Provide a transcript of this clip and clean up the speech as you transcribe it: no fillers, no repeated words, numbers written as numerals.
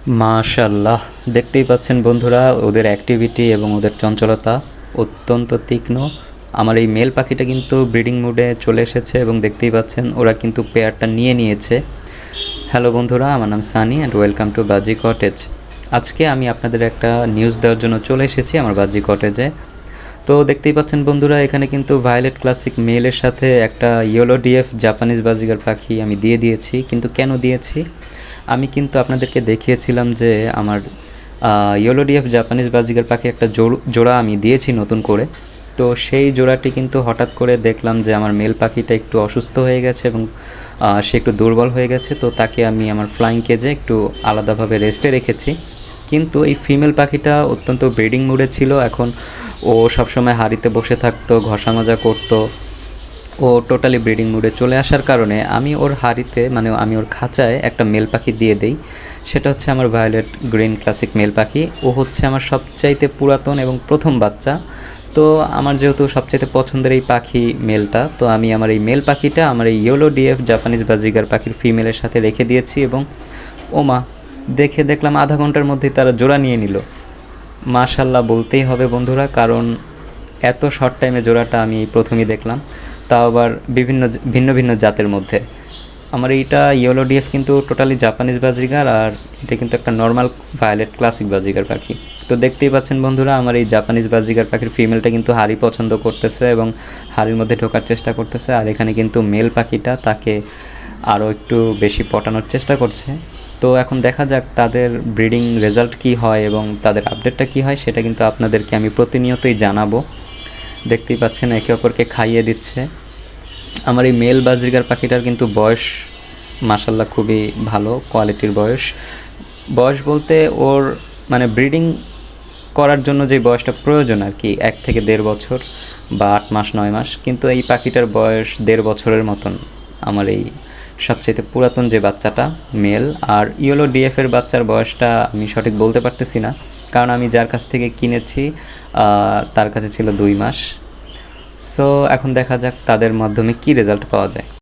মাশাআল্লাহ, দেখতেই পাচ্ছেন বন্ধুরা ওদের অ্যাক্টিভিটি এবং ওদের চঞ্চলতা অত্যন্ত তীক্ষ্ণ। আমার এই মেল পাখিটা কিন্তু ব্রিডিং মুডে চলে এসেছে এবং দেখতেই পাচ্ছেন ওরা কিন্তু পেয়ারটা নিয়ে নিয়েছে। হ্যালো বন্ধুরা, আমার নাম সানি অ্যান্ড ওয়েলকাম টু বাজি কটেজ। আজকে আমি আপনাদের একটা নিউজ দেওয়ার জন্য চলে এসেছি আমার বাজি কটেজে। তো দেখতেই পাচ্ছেন বন্ধুরা, এখানে কিন্তু ভায়োলেট ক্লাসিক মেলের সাথে একটা ইয়েলো ডিএফ জাপানিজ বাজিগার পাখি আমি দিয়ে দিয়েছি। কিন্তু কেন দিয়েছি, আমি কিন্তু আপনাদেরকে দেখিয়েছিলাম যে আমার ইয়েলো ডিএফ জাপানিজ বাজিগার পাখি একটা জোড়া আমি দিয়েছি নতুন করে। তো সেই জোড়াটি কিন্তু হঠাৎ করে দেখলাম যে আমার মেল পাখিটা একটু অসুস্থ হয়ে গেছে এবং সে একটু দুর্বল হয়ে গেছে। তো তাকে আমি আমার ফ্লাইং কেজে একটু আলাদাভাবে রেস্টে রেখেছি। কিন্তু এই ফিমেল পাখিটা অত্যন্ত ব্রিডিং মুডে ছিল। এখন ও সবসময় হাঁড়িতে বসে থাকতো, ঘষা মাজা করতো। ও টোটালি ব্রিডিং মুডে চলে আসার কারণে আমি ওর হাঁড়িতে মানে আমি ওর খাঁচায় একটা মেল পাখি দিয়ে দেই। সেটা হচ্ছে আমার ভায়োলেট গ্রিন ক্লাসিক মেল পাখি। ও হচ্ছে আমার সবচাইতে পুরাতন এবং প্রথম বাচ্চা। তো আমার যেহেতু সবচাইতে পছন্দের এই পাখি মেলটা, তো আমি আমার এই মেল পাখিটা আমার এই ইয়েলো ডিএফ জাপানিজ বাজিগার পাখির ফিমেলের সাথে রেখে দিয়েছি এবং ওমা দেখলাম আধা ঘন্টার মধ্যেই তারা জোড়া নিয়ে নিল। মাশাল্লাহ বলতেই হবে বন্ধুরা, কারণ এত শর্ট টাইমে জোড়াটা আমি প্রথমেই দেখলাম, তাও আবার ভিন্ন ভিন্ন জাতের মধ্যে। আমার এইটা ইয়েলো ডিএফ কিন্তু টোটালি জাপানিজ বাজিগার, আর এটা কিন্তু একটা নর্মাল ভায়োলেট ক্লাসিক বাজিগার পাখি। তো দেখতেই পাচ্ছেন বন্ধুরা, আমার এই জাপানিজ বাজিগার পাখির ফিমেলটা কিন্তু হাড়ি পছন্দ করতেছে এবং হাড়ির মধ্যে ঢোকার চেষ্টা করতেছে। আর এখানে কিন্তু মেল পাখিটা তাকে আরও একটু বেশি পটানোর চেষ্টা করছে। তো এখন দেখা যাক তাদের ব্রিডিং রেজাল্ট কী হয় এবং তাদের আপডেটটা কী হয়, সেটা কিন্তু আপনাদেরকে আমি প্রতিনিয়তই জানাবো। দেখতেই পাচ্ছেন একে অপরকে খাইয়ে দিচ্ছে। আমার এই মেল বাজরিগার পাখিটার কিন্তু বয়স মাশাল্লাহ খুবই ভালো কোয়ালিটির বয়স। বয়স বলতে ওর মানে ব্রিডিং করার জন্য যে বয়সটা প্রয়োজন আর কি, 1 থেকে 1.5 বছর বা 8 মাস 9 মাস, কিন্তু এই পাখিটার বয়স 1.5 বছরের মতন আমার এই সবচেয়ে পুরাতন যে বাচ্চাটা মেল। আর ইয়েলো ডিএফের বাচ্চার বয়সটা আমি সঠিক বলতে পারতেছি না, কারণ আমি যার কাছ থেকে কিনেছি তার কাছে ছিল 2 মাস। সো এখন দেখা যাক তাদের মাধ্যমে কী রেজাল্ট পাওয়া যায়।